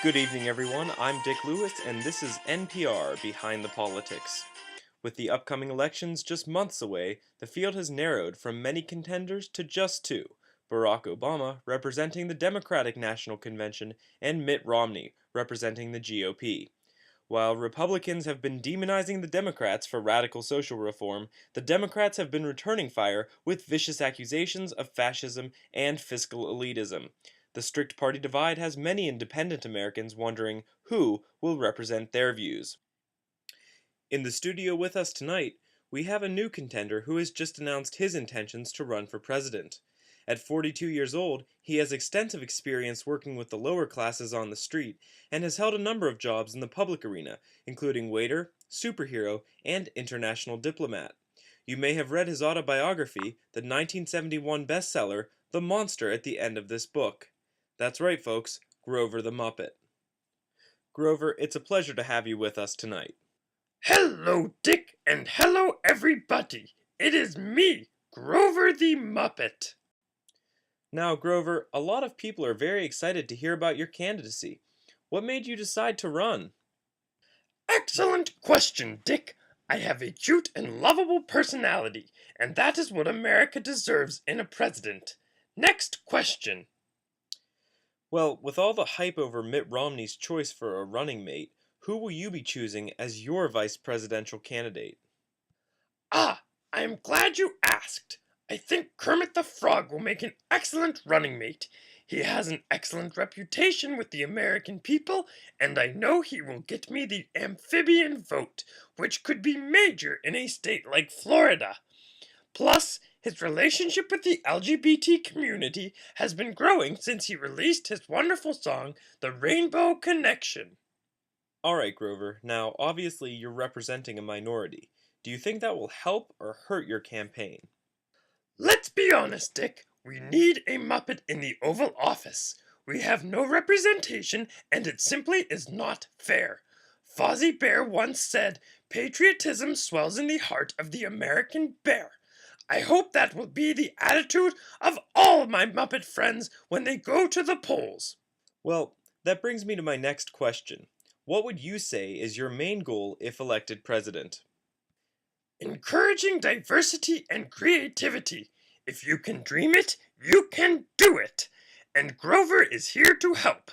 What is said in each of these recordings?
Good evening, everyone. I'm Dick Lewis, and this is NPR Behind the Politics. With the upcoming elections just months away, the field has narrowed from many contenders to just two: Barack Obama, representing the Democratic National Convention, and Mitt Romney, representing the GOP. While Republicans have been demonizing the Democrats for radical social reform, the Democrats have been returning fire with vicious accusations of fascism and fiscal elitism. The strict party divide has many independent Americans wondering who will represent their views. In the studio with us tonight, we have a new contender who has just announced his intentions to run for president. At 42 years old, he has extensive experience working with the lower classes on the street and has held a number of jobs in the public arena, including waiter, superhero, and international diplomat. You may have read his autobiography, the 1971 bestseller, The Monster at the End of This Book. That's right, folks, Grover the Muppet. Grover, it's a pleasure to have you with us tonight. Hello, Dick, and hello, everybody. It is me, Grover the Muppet. Now, Grover, a lot of people are very excited to hear about your candidacy. What made you decide to run? Excellent question, Dick. I have a cute and lovable personality, and that is what America deserves in a president. Next question. Well, with all the hype over Mitt Romney's choice for a running mate, who will you be choosing as your vice presidential candidate? I am glad you asked. I think Kermit the Frog will make an excellent running mate. He has an excellent reputation with the American people, and I know he will get me the amphibian vote, which could be major in a state like Florida. Plus, his relationship with the LGBT community has been growing since he released his wonderful song, The Rainbow Connection. Alright, Grover, now obviously you're representing a minority. Do you think that will help or hurt your campaign? Let's be honest, Dick. We need a Muppet in the Oval Office. We have no representation, and it simply is not fair. Fozzie Bear once said, "Patriotism swells in the heart of the American bear." I hope that will be the attitude of all my Muppet friends when they go to the polls. Well, that brings me to my next question. What would you say is your main goal if elected president? Encouraging diversity and creativity. If you can dream it, you can do it. And Grover is here to help.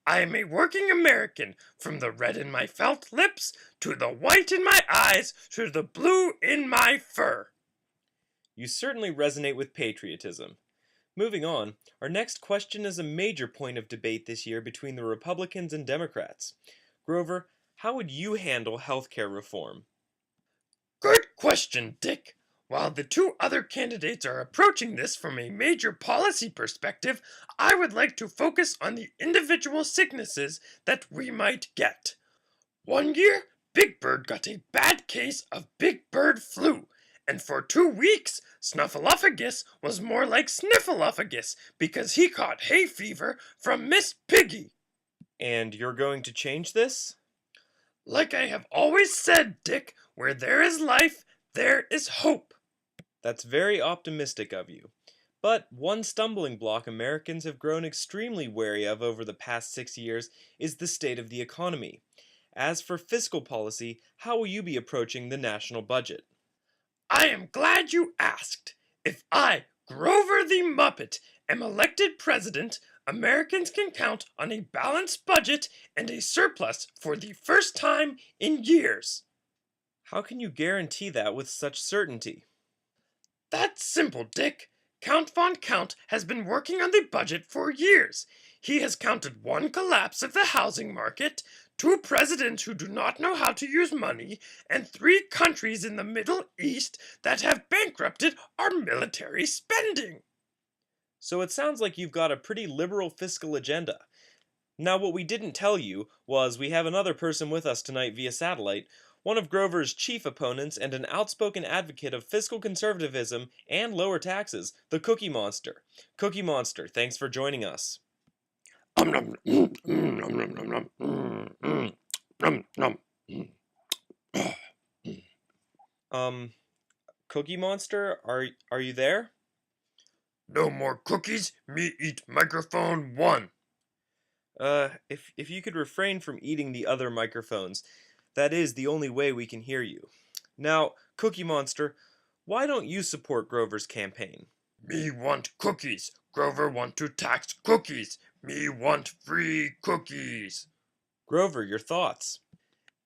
I am a working American, from the red in my felt lips, to the white in my eyes, to the blue in my fur. You certainly resonate with patriotism. Moving on, our next question is a major point of debate this year between the Republicans and Democrats. Grover, how would you handle healthcare reform? Good question, Dick. While the two other candidates are approaching this from a major policy perspective, I would like to focus on the individual sicknesses that we might get. One year, Big Bird got a bad case of Big Bird flu, and for 2 weeks, Snuffleupagus was more like Sniffleupagus because he caught hay fever from Miss Piggy. And you're going to change this? Like I have always said, Dick, where there is life, there is hope. That's very optimistic of you. But one stumbling block Americans have grown extremely wary of over the past 6 years is the state of the economy. As for fiscal policy, how will you be approaching the national budget? I am glad you asked. If I, Grover the Muppet, am elected president, Americans can count on a balanced budget and a surplus for the first time in years. How can you guarantee that with such certainty? That's simple, Dick. Count Von Count has been working on the budget for years. He has counted one collapse of the housing market, 2 presidents who do not know how to use money, and 3 countries in the Middle East that have bankrupted our military spending. So it sounds like you've got a pretty liberal fiscal agenda. Now, what we didn't tell you was we have another person with us tonight via satellite, one of Grover's chief opponents and an outspoken advocate of fiscal conservatism and lower taxes, the Cookie Monster. Cookie Monster, thanks for joining us. Cookie Monster, are you there? No more cookies, me eat microphone 1. If you could refrain from eating the other microphones, that is the only way we can hear you. Now, Cookie Monster, why don't you support Grover's campaign? Me want cookies. Grover want to tax cookies. Me want free cookies. Grover, your thoughts.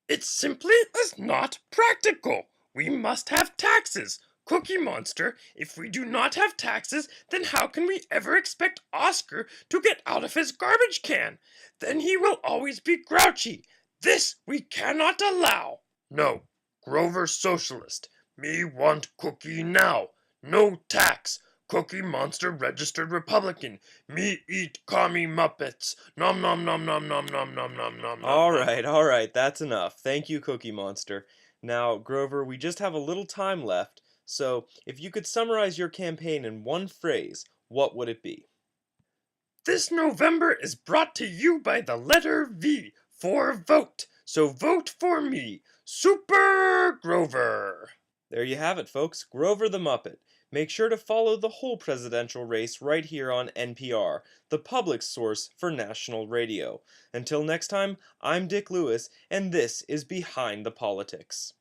It simply is not practical. We must have taxes. Cookie Monster, if we do not have taxes, then how can we ever expect Oscar to get out of his garbage can? Then he will always be grouchy. This we cannot allow. No, Grover Socialist. Me want cookie now. No tax. Cookie Monster registered Republican. Me eat commie Muppets. Nom nom nom nom nom nom nom nom nom nom nom. All right, that's enough. Thank you, Cookie Monster. Now, Grover, we just have a little time left, so if you could summarize your campaign in one phrase, what would it be? This November is brought to you by the letter V for vote. So vote for me, Super Grover. There you have it, folks. Grover the Muppet. Make sure to follow the whole presidential race right here on NPR, the public source for national radio. Until next time, I'm Dick Lewis, and this is Behind the Politics.